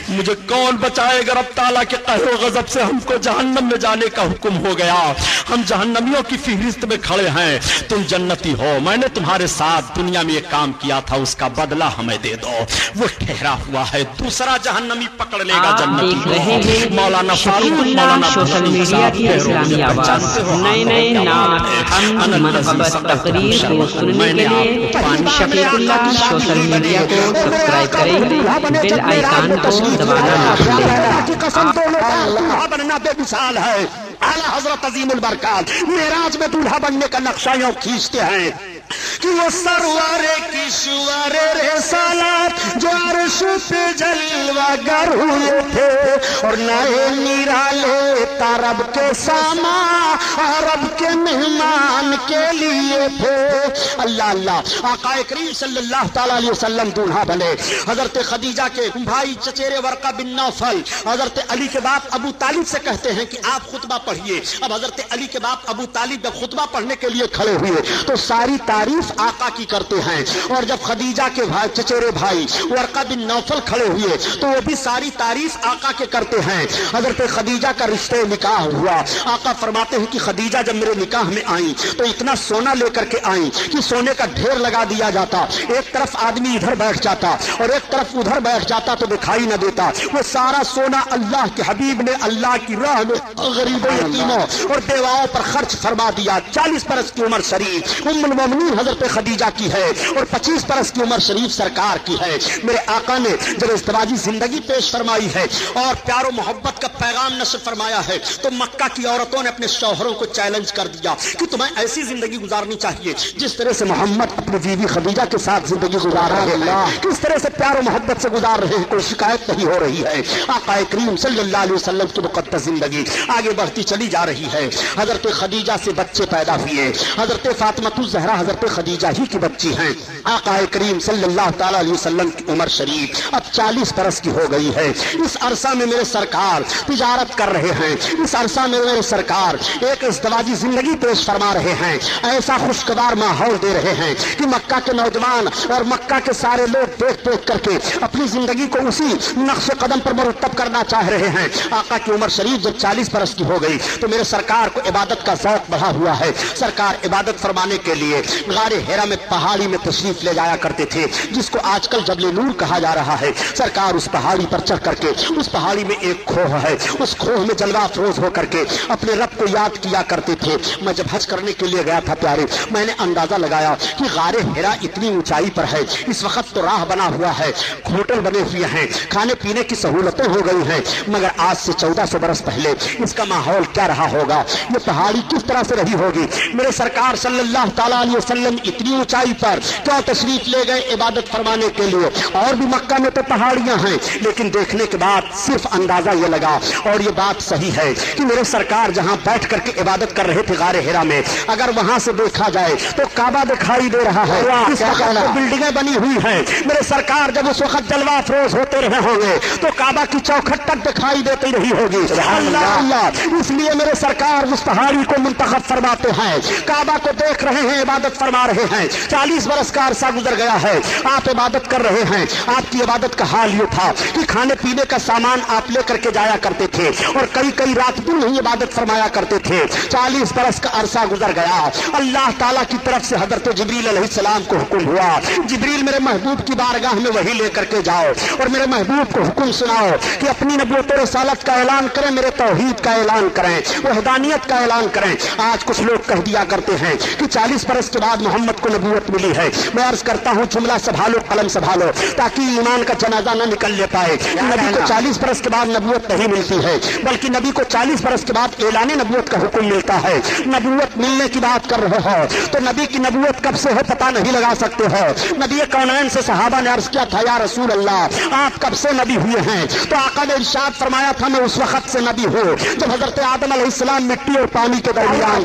مجھے کون بچائے گا رب تعالیٰ کے قہر و غضب سے؟ ہم کو جہنم میں جانے کا حکم ہو گیا. ہم جہنمیوں کی فہرست میں کھڑے ہیں، تم جنتی ہو. میں نے تمہارے ساتھ دنیا میں یہ کام کیا تھا، اس کا بدلہ ہمیں دے دو. وہ ٹھہرا ہوا ہے. دوسرا جہنمی پکڑ لے گا جنتی کو. مولانا فاروق مولانا سوشل میڈیا کی اسلامی آواز، نئے نئے نعت حمد منقبت تقریر کو سننے کے لیے شفیق اللہ سوشل میڈیا کو سبسکرائب کریں، بیل آئیکن کو دبانا نہ بھولیں. قسم دولہا بننا بے مثال ہے. اعلیٰ حضرت عظیم البرکات معراج میں دولہا بننے کا نقشہ یوں کھینچتے ہیں کہ وہ سرور کشور رسالت جو عرش پہ جلوہ گر ہوئے تھے اور نئے نرالے طرب کے ساما عرب کے مہمان کے لیے تھے. اللہ اللہ، آقا کریم صلی اللہ تعالیٰ علیہ وسلم دولہا بنے. حضرت خدیجہ کے بھائی چچیرے ورقہ بن نوفل حضرت علی کے باپ ابو طالب سے کہتے ہیں کہ آپ خطبہ پڑھیے. اب حضرت علی کے باپ ابو طالب جب خطبہ پڑھنے کے لیے کھڑے ہوئے تو ساری تعریف آقا کی کرتے ہیں، اور جب خدیجہ کے چچیرے بھائی ورقہ بن نوفل کھڑے ہوئے تو وہ بھی ساری تعریف آقا کے کرتے ہیں. حضرت خدیجہ کا رشتے نکاح ہوا. آقا فرماتے ہیں کہ خدیجہ جب میرے نکاح میں آئیں تو اتنا سونا لے کر کے آئیں کہ سونے کا ڈھیر لگا دیا جاتا. ایک طرف آدمی ادھر بیٹھ جاتا اور ایک طرف ادھر بیٹھ جاتا تو دکھائی نہ دیتا. وہ سارا سونا اللہ کے حبیب نے اللہ کی راہ میں غریبوں، یتیموں اور بیواؤں پر خرچ فرما دیا. 40 برس کی عمر شریف ام المومنین حضرت خدیجہ کی ہے اور 25 برس کی عمر شریف سرکار کی ہے. میرے آقا نے جب ازدواجی زندگی پیش فرمائی ہے اور پیار و محبت کا پیغام نشر فرمایا ہے تو مکہ کی عورتوں نے اپنے شوہروں کو چیلنج کر دیا کہ تمہیں ایسی زندگی گزارنی چاہیے جس طرح سے محمد اپنی بیوی خدیجہ کے ساتھ زندگی گزار رہے ہیں، کس طرح سے پیار و محبت سے گزار رہے ہیں، کوئی شکایت نہیں ہو رہی ہے۔ آقا کریم صلی اللہ علیہ وسلم کی مقدس زندگی آگے بڑھتی چلی جا رہی ہے۔ حضرت خدیجہ سے بچے پیدا ہوئے، حضرت فاطمہ الزہرا حضرت خدیجہ ہی کی بچی ہیں۔ آقا کریم صلی اللہ تعالی علیہ وسلم کی عمر شریف اب 40 برس کی ہو گئی ہے۔ اس عرصہ میں میرے سرکار تجارت کر رہے ہیں، اس عرصہ میں میرے سرکار ایک ازدواجی زندگی پیش فرما رہے ہیں، ایسا خوشگوار ماحول دے رہے ہیں کہ مکہ کے نوجوان اور مکہ کے سارے لوگ دیکھ دیکھ کر کے اپنی زندگی کو اسی نقش قدم پر مرتب کرنا چاہ رہے ہیں۔ آقا کی عمر شریف جب 40 برس کی ہو گئی تو میرے سرکار کو عبادت کا ذوق بڑھا ہوا ہے۔ سرکار عبادت فرمانے کے لیے غار حرا میں پہاڑی میں تشریف لے جایا کرتے تھے، جس کو آج کل جبل نور کہا جا رہا ہے۔ سرکار اس پہاڑی پر چڑھ کر کے، اس پہاڑی میں ایک کھوہ ہے، اس کھوہ میں جلوہ افروز ہو کر کے اپنے رب کو یاد کیا کرتے تھے۔ میں جب حج کرنے کے لیے گیا تھا پیارے، میں نے اندازہ لگایا کہ غار حرا اتنی اونچائی پر ہے، اس وقت تو راہ بنا ہوا ہے، ہوٹل بنے ہوئے ہیں، کھانے پینے کی سہولتیں ہو گئی ہیں، مگر آج سے 1400 برس پہلے اس کا ماحول کیا رہا ہوگا، یہ پہاڑی کس طرح سے رہی ہوگی۔ میرے سرکار صلی اللہ تعالیٰ علیہ وسلم اتنی اونچائی پر کیا تشریف لے گئے عبادت فرمانے کے لیے؟ اور بھی مکہ میں تو پہاڑیاں ہیں، لیکن دیکھنے کے بعد صرف اندازہ یہ لگا، اور یہ بات صحیح ہے کہ میرے سرکار جہاں بیٹھ کر کے عبادت کر رہے تھے غار حرا میں، اگر وہاں سے دیکھا جائے تو کعبہ دکھائی دے رہا ہے، اس وقت بلڈنگیں بنی ہوئی ہیں۔ میرے سرکار جب اس وقت جلوہ افروز ہوتے رہے ہوں گے تو کعبہ کی چوکھٹ تک دکھائی دیتی رہی ہوگی۔ اللہ اللہ، اس لیے میرے سرکار اس پہاڑی کو منتخب فرماتے ہیں، کعبہ کو دیکھ رہے ہیں، عبادت فرما رہے ہیں۔ 40 برس کا عرصہ گزر گیا ہے، آپ عبادت کر رہے ہیں۔ آپ کی عبادت کا حال یہ تھا کہ کھانے پینے کا سامان آپ لے کر کے جایا کرتے تھے، اور کئی کئی رات دن ہی عبادت فرمایا کرتے تھے۔ 40 برس کا عرصہ گزر گیا، اللہ تعالیٰ کی طرف سے حضرت جبریل علیہ السلام کو حکم ہوا، جبریل میرے محبوب کی بارگاہ میں وہی لے کر کے جاؤ اور میرے محبوب کو حکم سناؤ کہ اپنی نبوت و رسالت کا اعلان کریں، میرے توحید کا اعلان کریں، وحدانیت کا اعلان کریں۔ آج کچھ لوگ کہہ دیا کرتے ہیں کہ 40 برس کے بعد محمد کو نبوت ملی ہے۔ میں عرض کرتا ہوں، جملہ سنبھالو، قلم سنبھالو، تاکہ ایمان کا جنازہ نہ نکل لے پائے۔ نبی کو 40 برس کے بعد نبوت نہیں ملتی ہے، بلکہ نبی کو 40 برس کے بعد اعلان نبوت کا حکم ملتا ہے۔ نبوت ملنے کی بات کر رہے ہو تو نبی کی نبوت کب سے ہے پتہ نہیں لگا سکتے ہو۔ نبی کونین سے صحابہ نے عرض کیا تھا، یا رسول اللہ آپ کب سے نبی ہوئے ہیں؟ تو آقا نے ارشاد فرمایا تھا، میں اس وقت سے نبی ہوں جب حضرت آدم علیہ السلام مٹی اور پانی کے درمیان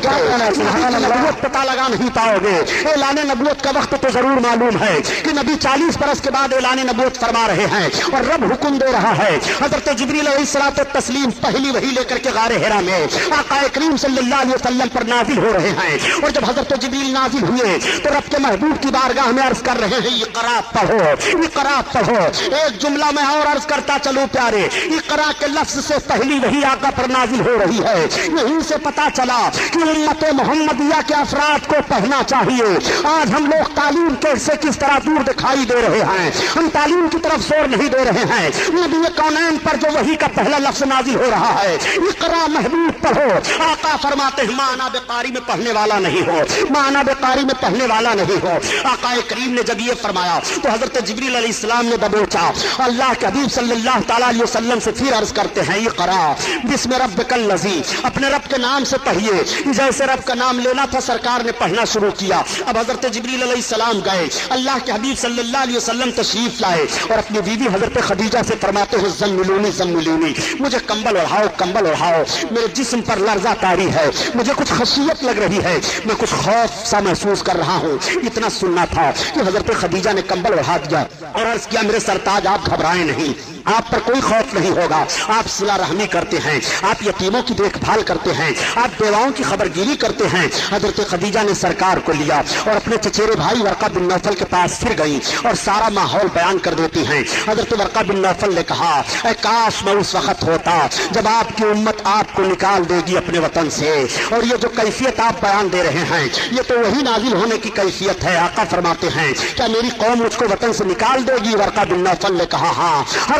نبوت پتہ لگا نہیں پاؤ گے۔ اعلان نبوت کا وقت تو ضرور معلوم ہے کہ نبی 40 برس کے بعد اعلان نبوت فرما رہے ہیں اور رب حکم دے رہا ہے۔ حضرت جبریل علیہ الصلوۃ والتسلیم پہلی وحی لے کر کے غار حرا میں آقا کریم صلی اللہ علیہ وسلم پر نازل ہو رہے ہیں، اور جب حضرت جبریل نازل ہوئے تو رب کے محبوب کی بارگاہ میں عرض کر رہے ہیں، اقرا پڑھو، اقرا پڑھو۔ ایک جملہ میں اور عرض کرتا چلو پیارے، اقرا کے لفظ سے پہلی وحی آقا پر نازل ہو رہی ہے۔ یہیں سے پتا چلا کہ امت محمدیہ کے افراد کو پڑھنا چاہیے۔ آج ہم لوگ تعلیم سے کس طرح دور دکھائی دے رہے ہیں، ہم تعلیم کی طرف زور نہیں دے رہے ہیں۔ نبی کونین پر جو وحی کا پہلا لفظ نازل ہو رہا ہے، اقرا محبوب پڑھو۔ آقا فرماتے ہیں، مانا بقاری میں پڑھنے والا نہیں ہو، مانا بقاری میں پڑھنے والا نہیں ہو۔ آقا کریم نے جب یہ فرمایا تو حضرت جبریل علیہ السلام نے دبوچا، اللہ کے حبیب صلی اللہ تعالیٰ علیہ وسلم سے پھر عرض کرتے ہیں، اقرا بسم ربک الذی، اپنے رب کے نام سے پڑھیے۔ جیسے رب کا نام لینا تھا سرکار نے پڑھنا شروع کیا۔ اب حضرت جبریل علیہ السلام گئے، اللہ کے حبیب صلی اللہ علیہ وسلم تشریف لائے اور اپنی بیوی حضرت خدیجہ سے فرماتے ہیں، زملونی زملونی، مجھے کمبل اڑاؤ، کمبل اڑاؤ، میرے جسم پر لرزہ طاری ہے، مجھے کچھ خشیت لگ رہی ہے، میں کچھ خوف سا محسوس کر رہا ہوں۔ اتنا سننا تھا کہ حضرت خدیجہ نے کمبل اڑا دیا اور عرض کیا، میرے سرتاج آپ گھبرائیں نہیں، آپ پر کوئی خوف نہیں ہوگا، آپ صلہ رحمی کرتے ہیں، آپ یتیموں کی دیکھ بھال کرتے ہیں، آپ بیواؤں کی خبر گیری کرتے ہیں۔ حضرت خدیجہ نے سرکار کو لیا اور اپنے چچیرے بھائی ورقہ بن نوفل کے پاس پھر گئی اور سارا ماحول بیان کر دیتی ہیں۔ حضرت ورقہ بن نوفل نے کہا، اے کاش میں اس وقت ہوتا جب آپ کی امت آپ کو نکال دے گی اپنے وطن سے، اور یہ جو کیفیت آپ بیان دے رہے ہیں یہ تو وہی نازل ہونے کی کیفیت ہے۔ آقا فرماتے ہیں، کیا میری قوم مجھ کو وطن سے نکال دے گی؟ ورقہ بن نوفل نے کہا، ہاں، ہر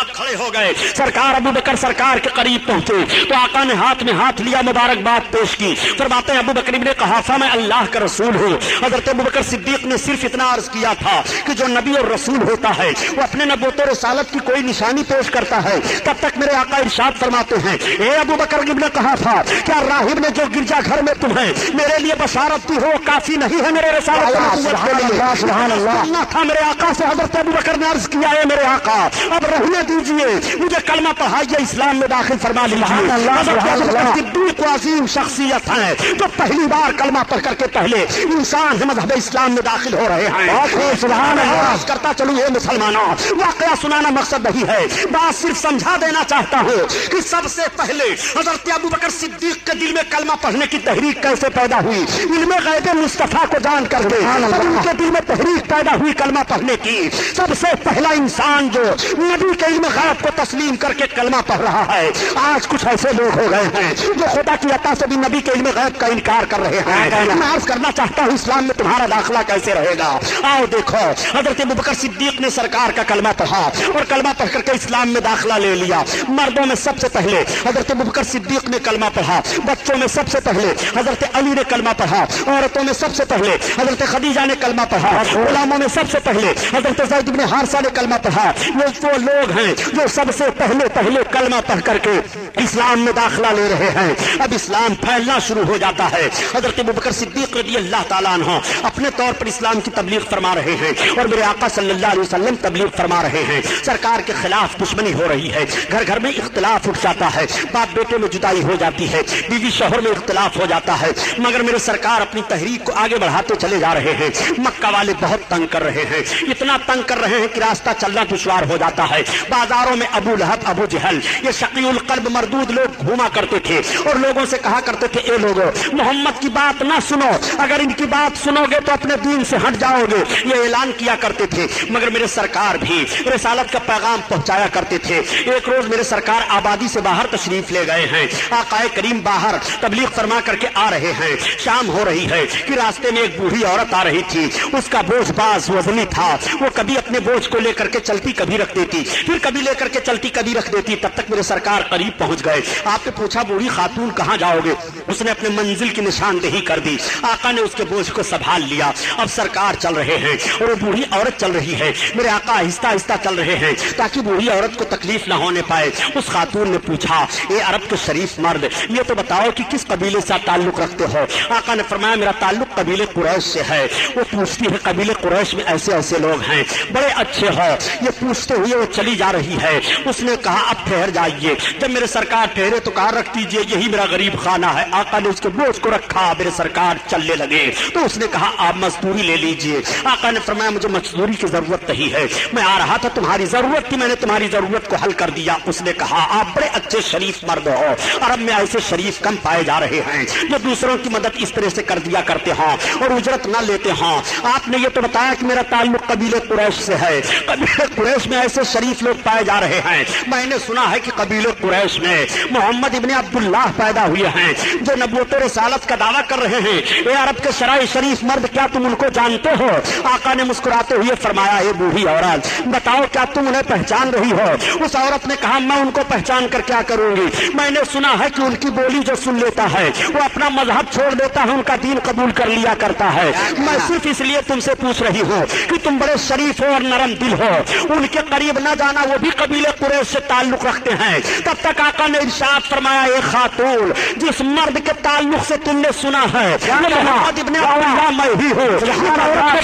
آگ کھڑے ہو گئے، سرکار ابو بکر سرکار کے قریب پہنچے تو آقا نے ہاتھ میں ہاتھ لیا، مبارکباد پیش کی۔ فرماتے ہیں ابو بکر ابن قحافہ میں اللہ کا رسول ہوں۔ حضرت ابو بکر صدیق نے صرف اتنا عرض کیا تھا کہ جو نبی اور رسول ہوتا ہے وہ اپنے نبوت و رسالت کی کوئی نشانی پیش کرتا ہے، تب تک میرے آقا ارشاد فرماتے ہیں اے ابو بکر ابن قحافہ، کیا راہب نے جو گرجا گھر میں تمہیں میرے لیے بشارت دی ہو کافی نہیں ہے میرے رسالت سبحان اللہ تھا؟ میرے آقا سے حضرت ابو بکر نے عرض کیا ہے میرے آقا اب رہنے دیجئے، مجھے کلمہ پڑھائیے، اسلام میں داخل فرما لیجیے۔ صدیق عظیم شخصیت ہے جو پہلی بار کلمہ پڑھ کر کے پہلے انسان مذہب اسلام میں داخل ہو رہے ہیں۔ سبحان اللہ کرتا چلوں یہ مسلمانوں، واقعہ سنانا مقصد نہیں ہے، بات صرف سمجھا دینا چاہتا ہوں کہ سب سے پہلے حضرت ابو بکر صدیق کے دل میں کلمہ پڑھنے کی تحریک کیسے پیدا ہوئی، علم غیب مصطفیٰ کو جان کر کے ان کے دل میں تحریک پیدا ہوئی کلمہ پڑھنے کی۔ سب سے پہلا انسان جو نبی کے علم غیب کو تسلیم کر کے کلمہ پڑھ رہا ہے، آج کچھ ایسے لوگ ہو گئے ہیں جو خدا کی عطا سے بھی نبی کے علم غیب کا انکار کر رہے ہیں۔ میں عرض کرنا چاہتا ہوں اسلام میں تمہارا داخلہ کیسے رہے گا؟ آؤ دیکھو، حضرت ابو بکر صدیق نے سرکار کا کلمہ پڑھا اور کلمہ پڑھ کر کے اسلام میں داخلہ لے لیا۔ مردوں میں سب سے پہلے حضرت ابو بکر صدیق نے کلمہ پڑھا، بچوں میں سب سے پہلے حضرت علی نے کلمہ پڑھا، عورتوں میں سب سے پہلے حضرت خدیجہ نے کلمہ پڑھا، غلاموں میں سب سے پہلے حضرت زید بن حارثہ نے کلمہ پڑھا۔ یہ وہ لوگ ہیں جو سب سے پہلے کلمہ پڑھ کر کے اسلام میں داخلہ لے رہے ہیں۔ اب اسلام پھیلنا شروع ہو جاتا ہے۔ حضرت ابو بکر صدیق رضی اللہ تعالیٰ عنہ اپنے طور پر اسلام کی تبلیغ فرما رہے ہیں اور میرے آقا صلی اللہ علیہ وسلم تبلیغ فرما رہے ہیں۔ سرکار کے خلاف دشمنی ہو رہی ہے، گھر گھر میں اختلاف اٹھ جاتا ہے، باپ بیٹے میں جدائی ہو جاتی ہے، بیوی شوہر میں اختلاف ہو جاتا ہے، مگر میرے سرکار اپنی تحریک کو آگے بڑھاتے چلے جا رہے ہیں۔ مکہ والے بہت تنگ کر رہے ہیں، اتنا تنگ کر رہے ہیں کہ راستہ چلنا دشوار ہو جاتا ہے۔ بازاروں میں ابو لہب ابو جہل یہ شقی القلب مردود لوگ گھوما کرتے تھے اور لوگوں سے کہا کرتے تھے اے لوگوں محمد کی بات نہ سنو، اگر ان کی بات سنو گے تو اپنے دین سے ہٹ جاؤ گے، یہ اعلان کیا کرتے تھے۔ مگر میرے سرکار بھی رسالت کا پیغام پہنچایا کرتے تھے۔ ایک روز میرے سرکار آبادی سے باہر تشریف لے گئے ہیں، آقائے کریم باہر تبلیغ فرما کر کے آ رہے ہیں، شام ہو رہی ہے کہ راستے میں ایک بوڑھی عورت آ رہی تھی، اس کا بوجھ باز وزنی تھا، وہ کبھی اپنے بوجھ کو لے کر کے چلتی کبھی رکھ دیتی، پھر کبھی لے کر کے چلتی کبھی رکھ دیتی۔ تب تک میرے سرکار قریب پہنچ گئے، آپ نے پوچھا بوڑھی خاتون کہاں جاؤ گے؟ اس نے اپنے منزل کی نشاندہی کر دی، آقا نے اس کے بوجھ کو سنبھال لیا۔ اب سرکار چل رہے ہیں اور وہ بوڑھی عورت چل رہی ہے، میرے آقا آہستہ آہستہ چل رہے ہیں تاکہ بوڑھی عورت کو تکلیف نہ ہونے پائے۔ اس خاتون نے پوچھا اے عرب کے شریف مرد، یہ تو بتاؤ کہ کس قبیلے سے تعلق رکھتے ہو؟ آقا نے فرمایا میرا تعلق قبیلے قریش سے ہے۔ وہ پوچھتی ہے قبیلے قریش میں ایسے ایسے لوگ ہیں، بڑے اچھے ہو، یہ پوچھتے ہوئے وہ چلی جا رہی ہے۔ اس نے کہا اب ٹھہر جائیے۔ جب میرے سرکار ٹھہرے تو کہا رکھ دیجیے، یہی میرا غریب خانہ ہے۔ آقا نے اس کے بوجھ کو رکھا، میرے سرکار چلنے لگے تو اس نے کہا آپ مزدوری لے لیجیے۔ آقا نے فرمایا مجھے مزدوری کی ضرورت نہیں ہے، میں آ رہا تھا تمہاری ضرورت تھی، میں نے تمہاری ضرورت کو حل کر دیا۔ اس نے کہا آپ بڑے اچھے شریف مرد ہو، عرب میں ایسے شریف کم پائے جا رہے ہیں جو دوسروں کی مدد اس طرح سے کر دیا کرتے ہوں اور اجرت نہ لیتے ہوں۔ آپ نے یہ تو بتایا کہ میرا تعلق قبیلے قریش سے ہے، قبیلے قریش میں ایسے شریف لوگ پائے جا رہے ہیں۔ میں نے سنا ہے کہ قبیلے قریش میں محمد ابن عبداللہ پیدا ہوئے ہیں جو نبوت و رسالت کا دعویٰ کر رہے ہیں۔ اے عرب کے شرائع شریف مرد کیا تم ان کو جانتے ہو؟ آقا نے مسکراتے ہوئے فرمایا اے بوڑھی عورت بتاؤ کیا تم انہیں پہچان رہی ہو؟ اس عورت نے کہا میں ان کو پہچان کر کیا کروں گی، میں نے سنا ہے کہ ان کی بولی جو سن لیتا ہے وہ اپنا مذہب چھوڑ دیتا ہے، ان کا دین قبول کر لیا کرتا ہے۔ میں صرف اس لیے تم سے پوچھ رہی ہوں کہ تم بڑے شریف ہو اور نرم دل ہو، ان کے قریب نہ جانا، وہ بھی قبیلے قریش سے تعلق رکھتے ہیں۔ تب تک آقا نے ارشاد فرمایا اے خاتون جس مرد کے تعلق سے تم نے سنا ہے محمد ابن عبداللہ میں ہی ہوں،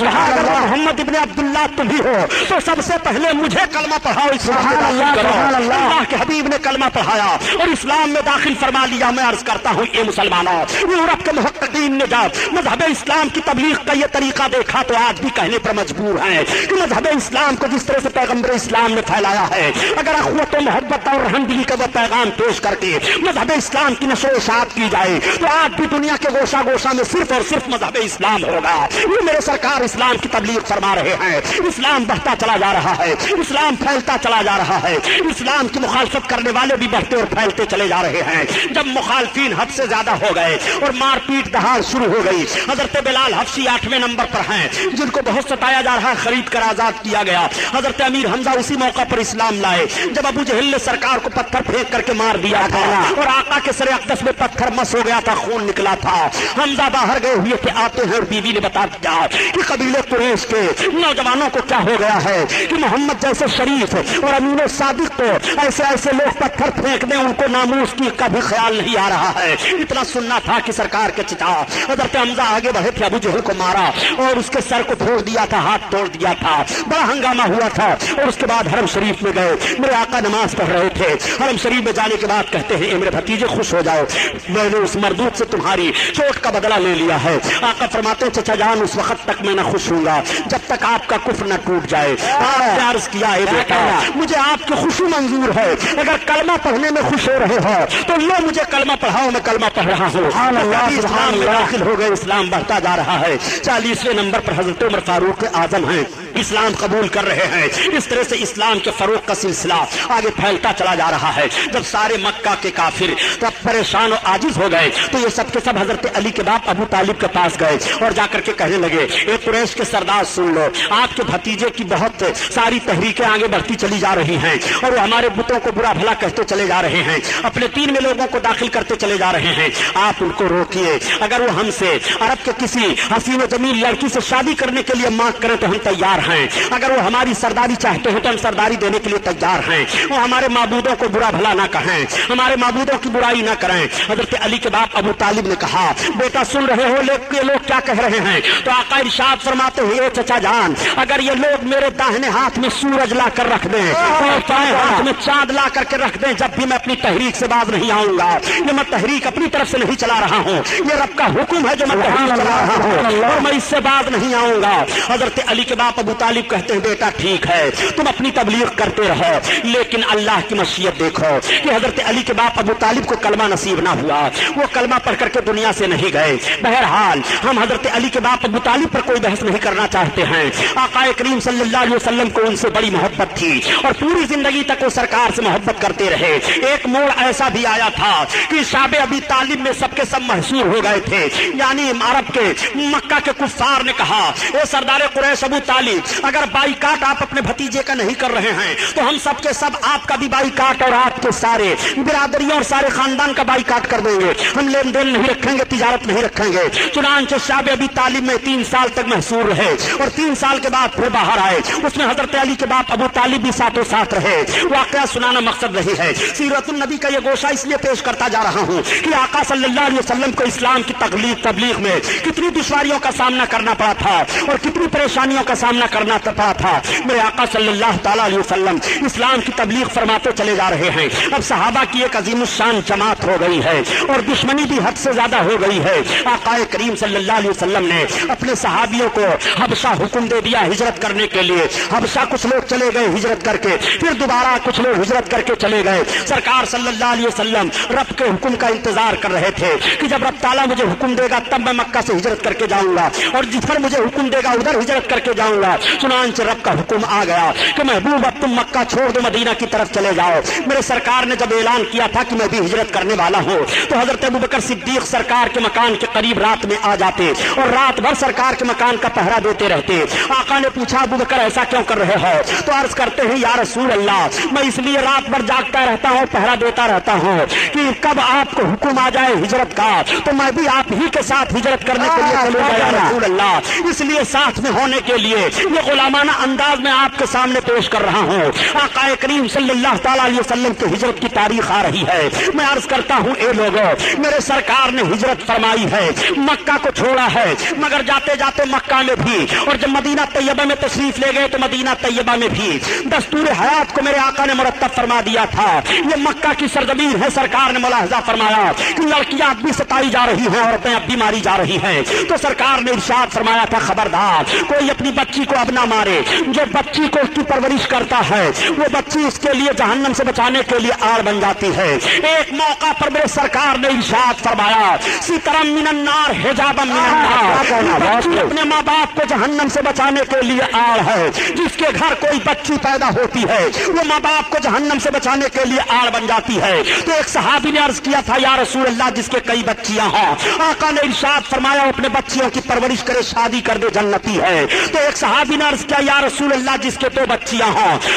محمد ابن عبداللہ تم ہی ہو، تو سب سے پہلے مجھے کلمہ پڑھاؤ، اسلام میں داخل کرو۔ اللہ کے حبیب نے کلمہ پڑھایا اور اسلام میں داخل فرما لیا۔ میں عرض کرتا ہوں اے مسلمانوں، یورپ کے محققین نے جب مذہب اسلام کی تبلیغ کا یہ طریقہ دیکھا تو آج بھی کہنے پر مجبور ہیں کہ مذہب اسلام کو جس طرح سے پیغمبر اسلام نے پھیلایا ہے، اگر اخوت و محبت اور رحمدلی کا وہ پیغام پیش کر کے مذہب اسلام کی نشر و اشاعت کی جائے تو آج بھی دنیا کے گوشہ گوشہ میں صرف اور صرف مذہب اسلام ہوگا۔ یہ میرے سرکار اسلام کی تبلیغ فرما رہے ہیں، اسلام بڑھتا چلا جا رہا ہے، اسلام پھیلتا چلا جا رہا ہے، اسلام کی مخالفت کرنے والے بھی بڑھتے اور پھیلتے چلے جا رہے ہیں۔ جب مخالفین حد سے زیادہ ہو گئے اور مار پیٹ دہاڑ شروع ہو گئی، حضرت بلال حبشی 8ویں نمبر پر ہیں جن کو بہت ستایا جا رہا ہے، خرید کر آزاد کیا گیا۔ حضرت امیر حمزہ اسی موقع پر اسلام لائے جب ابو جہل نے سرکار کو پتھر پھینک کر کے مار دیا تھا اور آقا کے سر اقدس میں پتھر مس ہو گیا تھا، خون نکلا تھا، حمزہ باہر گئے ہوئے تھے، آتے ہیں اور بیوی نے بتا دیا کہ قبیلے قریش کے نوجوانوں کو کیا ہو گیا ہے کہ محمد جیسے شریف اور امین و صادق کو ایسے لوگ پتھر پھینک دیں، ان کو ناموس کی کبھی خیال نہیں آ رہا ہے۔ اتنا سننا تھا کہ سرکار کے چچا حضرت حمزہ آگے بڑھے تھے، ابو جہل کو مارا اور اس کے سر کو پھوڑ دیا تھا، ہاتھ توڑ دیا تھا، بڑا ہنگامہ ہوا تھا۔ اور اس کے بعد حرم شریف میں گئے، میرے آقا نماز پڑھ رہے تھے، حرم شریف میں جانے کے بعد کہتے ہیں اے میرے بھتیجے خوش ہو جاؤ، میں نے اس مردود سے تمہاری چوٹ کا بدلہ لے لیا ہے۔ آقا فرماتے ہیں چچا جان اس وقت تک میں نہ خوش ہوں گا جب تک آپ کا کفر نہ ٹوٹ جائے۔ آپ نے عرض کیا اے بیٹا مجھے آپ کی خوشی منظور ہے، اگر کلمہ پڑھنے میں خوش ہو رہے ہو تو لو مجھے کلمہ پڑھاؤ، میں کلمہ پڑھ رہا ہوں۔ اسلام میں داخل ہو گئے، اسلام بڑھتا جا رہا ہے۔ 40ویں نمبر پر حضرت عمر فاروق اعظم ہیں، اسلام قبول کر رہے ہیں۔ اس طرح سے اسلام کے فروغ کا سلسلہ آگے پھیلتا چلا جا رہا ہے۔ جب سارے مکہ کے کافر تب پریشان و عاجز ہو گئے تو یہ سب کے سب حضرت علی کے باپ ابو طالب کے پاس گئے اور جا کر کے کہنے لگے اے قریش کے سردار سن لو، آپ کے بھتیجے کی بہت ساری تحریکیں آگے بڑھتی چلی جا رہی ہیں اور وہ ہمارے بتوں کو برا بھلا کہتے چلے جا رہے ہیں، اپنے دین میں لوگوں کو داخل کرتے چلے جا رہے ہیں، آپ ان کو روکیے۔ اگر وہ ہم سے عرب کے کسی حسین و جمیل لڑکی سے شادی کرنے کے لیے مانگ کریں تو ہم تیار ہیں، اگر وہ ہماری سرداری چاہتے ہیں تو ہم سرداری دینے کے لیے تیار ہیں، وہ ہمارے معبودوں کو برا بھلا نہ کہیں، ہمارے معبودوں کی برائی نہ کریں۔ حضرت علی کے باپ ابو طالب نے کہا بیٹا سن رہے ہو یہ لوگ کیا کہہ رہے ہیں؟ تو آقا ارشاد فرماتے ہوئے چچا جان اگر یہ لوگ میرے داہنے ہاتھ میں سورج لا کر رکھ دیں اور بائیں ہاتھ میں چاند لا کر کے رکھ دیں، جب بھی میں اپنی تحریک سے باز نہیں آؤں گا، یہ میں تحریک اپنی طرف سے نہیں چلا رہا ہوں، یہ رب کا حکم ہے جو میں تحریک چلا رہا ہوں اور میں اس سے باز نہیں آؤں گا۔ حضرت علی کے باپ ابو طالب کہتے ہیں بیٹا ٹھیک ہے تم اپنی تبلیغ کرتے رہو، لیکن اللہ کی مشیت دیکھو کہ حضرت علی کے باپ ابو طالب کو کلمہ نصیب نہ ہوا، وہ کلمہ پڑھ کر کے دنیا سے نہیں گئے۔ بہرحال ہم حضرت علی کے باپ ابو طالب پر کوئی بحث نہیں کرنا چاہتے ہیں، آقا کریم صلی اللہ علیہ وسلم کو ان سے بڑی محبت تھی اور پوری زندگی تک وہ سرکار سے محبت کرتے رہے۔ ایک موڑ ایسا بھی آیا تھا کہ شاب ابی طالب میں سب کے سب محصور ہو گئے تھے، یعنی عرب کے مکہ کے کفار نے کہا اے سردار قریش ابو طالب اگر بائیکاٹ آپ اپنے بھتیجے کا نہیں کر رہے ہیں تو ہم سب کے سب آپ کا بھی بائیکاٹ اور آپ کے سارے برادریوں اور سارے خاندان کا بائیکاٹ کر دیں گے، ہم لین دین نہیں رکھیں گے، تجارت نہیں رکھیں گے۔ چنانچہ شاب ابی طالب میں 3 سال تک محصور رہے اور 3 سال کے بعد پھر باہر آئے، اس میں حضرت علی کے باپ ابو طالب بھی ساتھوں ساتھ رہے۔ واقعہ سنانا مقصد نہیں ہے، سیرت النبی کا یہ گوشہ اس لیے پیش کرتا جا رہا ہوں کہ آقا صلی اللہ علیہ وسلم کو اسلام کی تبلیغ میں کتنی دشواریوں کا سامنا کرنا پڑا تھا اور کتنی پریشانیوں کا سامنا کرنا پڑا تھا۔ میرے آقا صلی اللہ تعالی علیہ وسلم اسلام کی تبلیغ فرماتے چلے جا رہے ہیں، اب صحابہ کی ایک عظیم الشان جماعت ہو گئی ہے اور دشمنی بھی حد سے زیادہ ہو گئی ہے۔ آقا کریم صلی اللہ علیہ وسلم نے اپنے صحابیوں کو حبشہ حکم دے دیا ہجرت کرنے کے لیے، حبشہ کچھ لوگ چلے گئے ہجرت کر کے، پھر دوبارہ کچھ لوگ ہجرت کر کے چلے گئے۔ سرکار صلی اللہ علیہ وسلم رب کے حکم کا انتظار کر رہے تھے کہ جب رب تعالیٰ مجھے حکم دے گا تب میں مکہ سے ہجرت کر کے جاؤں گا اور جس پر مجھے حکم دے گا ادھر ہجرت کر کے جاؤں گا۔ چنانچہ رب کا حکم آ گیا کہ محبوب اب تم مکہ چھوڑ دو، مدینہ کی طرف چلے جاؤ۔ میرے سرکار نے جب اعلان کیا تھا کہ میں بھی ہجرت کرنے والا ہوں تو حضرت ابوبکر صدیق سرکار کے مکان کے قریب رات میں آ جاتے اور رات بھر سرکار کے مکان کا پہرا دیتے رہتے۔ آقا نے پوچھا ابوبکر ایسا کیوں کر رہے ہو؟ تو عرض کرتے ہیں یا رسول اللہ میں اس لیے رات بھر جاگتا رہتا ہوں، پہرا دیتا رہتا ہوں کہ کب آپ کو حکم آ جائے ہجرت کا تو میں بھی آپ ہی کے ساتھ ہجرت کرنے کے لیے چلوں گا یا رسول اللہ، اس لیے ساتھ میں ہونے کے لیے یہ غلامانہ انداز میں آپ کے سامنے پیش کر رہا ہوں۔ آقا کریم صلی اللہ تعالی علیہ وسلم کی ہجرت کی تاریخ آ رہی ہے، میں عرض کرتا ہوں اے لوگوں میرے سرکار نے ہجرت فرمائی ہے، مکہ کو چھوڑا ہے، مگر جاتے جاتے مکہ میں بھی اور جب مدینہ طیبہ میں تشریف لے گئے تو مدینہ طیبہ میں بھی دستور حیات کو میرے آقا نے مرتب فرما دیا تھا۔ یہ مکہ کی سرزمین ہے، سرکار نے ملاحظہ فرمایا کہ لڑکیاں اب بھی ستائی جا رہی ہیں، عورتیں اب بھی ماری جا رہی ہیں، تو سرکار نے ارشاد فرمایا تھا خبردار کوئی اپنی بچی کو اب نہ مارے، جو بچی کو اس کی پرورش کرتا ہے وہ بچی اس کے لیے جہنم سے بچانے کے لیے آڑ بن جاتی ہے۔ ایک موقع پر میرے سرکار نے ارشاد فرمایا سترم من النار حجابم من النار، بچی اپنے ماں باپ کو جہنم سے بچانے کے لیے آڑ ہے، جس کے گھر کوئی بچی پیدا ہوتی ہے وہ ماں باپ کو جہنم سے بچانے کے لیے آڑ بن جاتی ہے۔ تو ایک صحابی نے عرض کیا تھا یا رسول اللہ جس کے کئی بچیاں ہوں، آقا نے ارشاد فرمایا اپنے بچیوں کی پرورش کرے، شادی کر دے، جنتی ہے۔ تو ایک صحابی نے عرض کیا یا رسول اللہ جس کے 2 بچیاں ہوں،